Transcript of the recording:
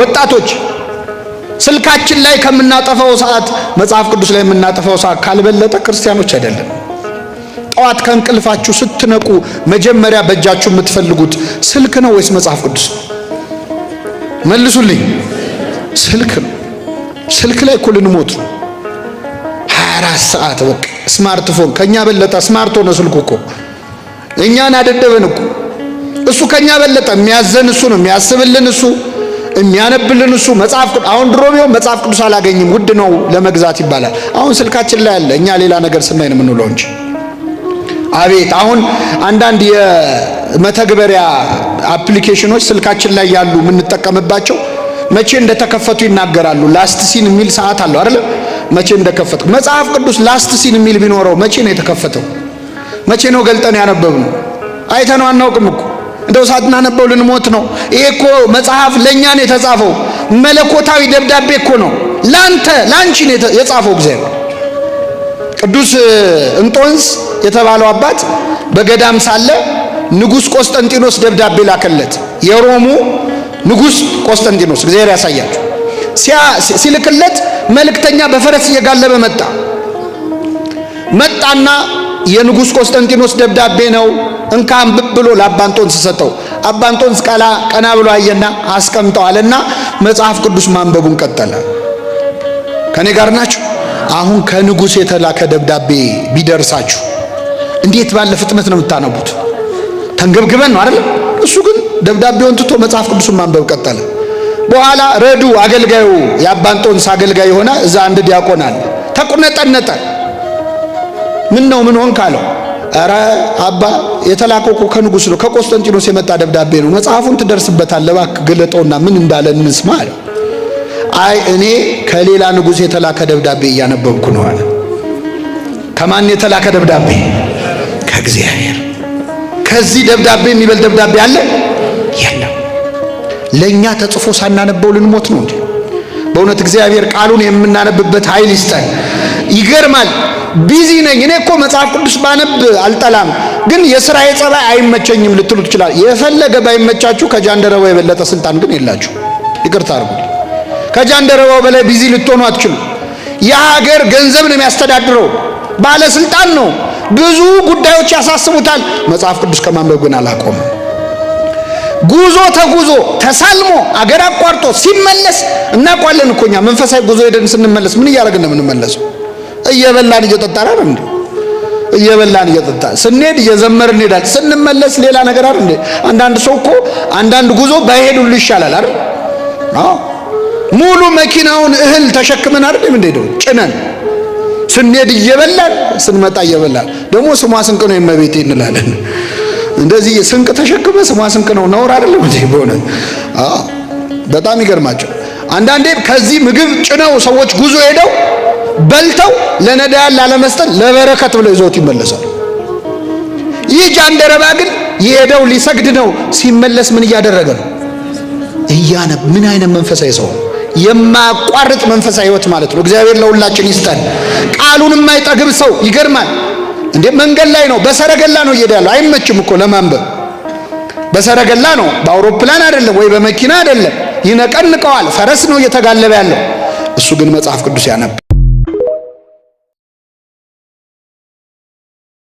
ወጣቶች ስልካችን ላይ ከምናጠፋው ሰዓት መጽሐፍ ቅዱስ ላይ የምናጠፋው ሰዓት ካልበለጠ ክርስቲያኖች አይደለም። ጠዋት ከእንቅልፋችሁ ስትነቁ መጀመሪያ በእጃችሁ የምትፈልጉት ስልክ ነው ወይስ መጽሐፍ ቅዱስ? መልሱልኝ። ስልክ ነው። ስልክ ላይ እኮ ልንሞት ነው። 24 ሰዓት በቃ ስማርትፎን ከኛ በለጠ። ስማርት ሆነ ስልኩ እኮ እኛን አደደበን እኮ። እሱ ከኛ በለጠ። የሚያዘን እሱ ነው፣ የሚያስብልን እሱ፣ የሚያነብልን እሱ። መጽሐፍ ቅዱስ አሁን ድሮ ቢሆን መጽሐፍ ቅዱስ አላገኝም ውድ ነው ለመግዛት ይባላል። አሁን ስልካችን ላይ አለ። እኛ ሌላ ነገር ስናይ ነው የምንውለው እንጂ። አቤት አሁን አንዳንድ የመተግበሪያ አፕሊኬሽኖች ስልካችን ላይ ያሉ የምንጠቀምባቸው መቼ እንደተከፈቱ ይናገራሉ። ላስት ሲን የሚል ሰዓት አለው አይደል? መቼ እንደከፈቱ። መጽሐፍ ቅዱስ ላስት ሲን የሚል ቢኖረው መቼ ነው የተከፈተው? መቼ ነው ገልጠን ያነበብነው? አይተነው አናውቅም እኮ። እንደው ሳናነበው ልንሞት ነው። ይሄ እኮ መጽሐፍ ለኛ ነው የተጻፈው። መለኮታዊ ደብዳቤ እኮ ነው። ላንቺ ነው የጻፈው እግዚአብሔር። ቅዱስ እንጦንስ የተባለው አባት በገዳም ሳለ ንጉስ ቆስጠንጢኖስ ደብዳቤ ላከለት። የሮሙ ንጉስ ቆስጠንጢኖስ እግዚአብሔር ያሳያችሁ። ሲልክለት መልእክተኛ በፈረስ እየጋለበ መጣና የንጉስ ቆስጠንጢኖስ ደብዳቤ ነው እንካ አንብብ ብሎ ለአባንጦንስ ሰጠው። አባንጦንስ ቀና ብሎ አየና አስቀምጠው አለና መጽሐፍ ቅዱስ ማንበቡን ቀጠለ። ከኔ ጋር ናችሁ? አሁን ከንጉስ የተላከ ደብዳቤ ቢደርሳችሁ እንዴት ባለ ፍጥነት ነው የምታነቡት? ተንገብግበን ነው አይደል? እሱ ግን ደብዳቤውን ትቶ መጽሐፍ ቅዱስን ማንበብ ቀጠለ። በኋላ ረዱ አገልጋዩ የአባንጦንስ አገልጋይ ሆነ። እዛ አንድ ዲያቆን አለ። ተቁነጠነጠ። ምን ሆን ካለው፣ ኧረ አባ የተላከው ከንጉስ ነው፣ ከቆስጠንጢኖስ የመጣ ደብዳቤ ነው። መጽሐፉን ትደርስበታለህ፣ እባክህ ግለጠውና ምን እንዳለ እንስማ አለ። አይ እኔ ከሌላ ንጉስ የተላከ ደብዳቤ እያነበብኩ ነው አለ። ከማን የተላከ ደብዳቤ? ከእግዚአብሔር። ከዚህ ደብዳቤ የሚበልጥ ደብዳቤ አለ? የለም። ለኛ ተጽፎ ሳናነበው ልንሞት ነው እንዴ? በእውነት እግዚአብሔር ቃሉን የምናነብበት ኃይል ይስጠን። ይገርማል። ቢዚ ነኝ እኔ እኮ መጽሐፍ ቅዱስ ባነብ አልጠላም፣ ግን የሥራዬ ጸባይ አይመቸኝም ልትሉ ትችላል። የፈለገ ባይመቻችሁ ከጃንደረባው የበለጠ ስልጣን ግን የላችሁ። ይቅርታ አድርጉ። ከጃንደረባው በላይ ቢዚ ልትሆኑ አትችሉ። የሀገር ገንዘብ ነው የሚያስተዳድረው፣ ባለስልጣን ነው። ብዙ ጉዳዮች ያሳስቡታል። መጽሐፍ ቅዱስ ከማንበብ ግን አላቆመም። ጉዞ ተጉዞ ተሳልሞ አገር አቋርጦ ሲመለስ እናውቃለን እኮ እኛ መንፈሳዊ ጉዞ ሄደን ስንመለስ ምን እያደረግን ነው የምንመለሰው? እየበላን እየጠጣን አይደል እንዴ? እየበላን እየጠጣን ስንሄድ እየዘመርን እንሄዳለን። ስንመለስ ሌላ ነገር አይደል እንዴ? አንዳንድ ሰው እኮ አንዳንድ ጉዞ ባይሄዱሉ ይሻላል አይደል? አዎ ሙሉ መኪናውን እህል ተሸክመን አይደል የምንሄደው? ጭነን ስንሄድ እየበላን ስንመጣ እየበላን። ደግሞ ስሟ ስንቅ ነው የመቤቴ እንላለን። እንደዚህ ስንቅ ተሸክመ ስሟ ስንቅ ነው ነውር አይደለም እንዴ? በእውነት አዎ በጣም ይገርማቸው። አንዳንዴ ከዚህ ምግብ ጭነው ሰዎች ጉዞ ሄደው በልተው ለነዳያን ላለመስጠት ለበረከት ብለው ይዘውት ይመለሳሉ። ይህ ጃንደረባ ግን የሄደው ሊሰግድ ነው። ሲመለስ ምን እያደረገ ነው? ምን አይነት መንፈሳዊ ሰው! የማያቋርጥ መንፈሳዊ ህይወት ማለት ነው። እግዚአብሔር ለሁላችን ይስጠን። ቃሉን የማይጠግብ ሰው ይገርማል እንዴ! መንገድ ላይ ነው፣ በሰረገላ ነው እየሄደ ያለው። አይመችም እኮ ለማንበብ። በሰረገላ ነው፣ በአውሮፕላን አይደለም ወይ በመኪና አይደለም። ይነቀንቀዋል። ፈረስ ነው እየተጋለበ ያለው። እሱ ግን መጽሐፍ ቅዱስ ያነብ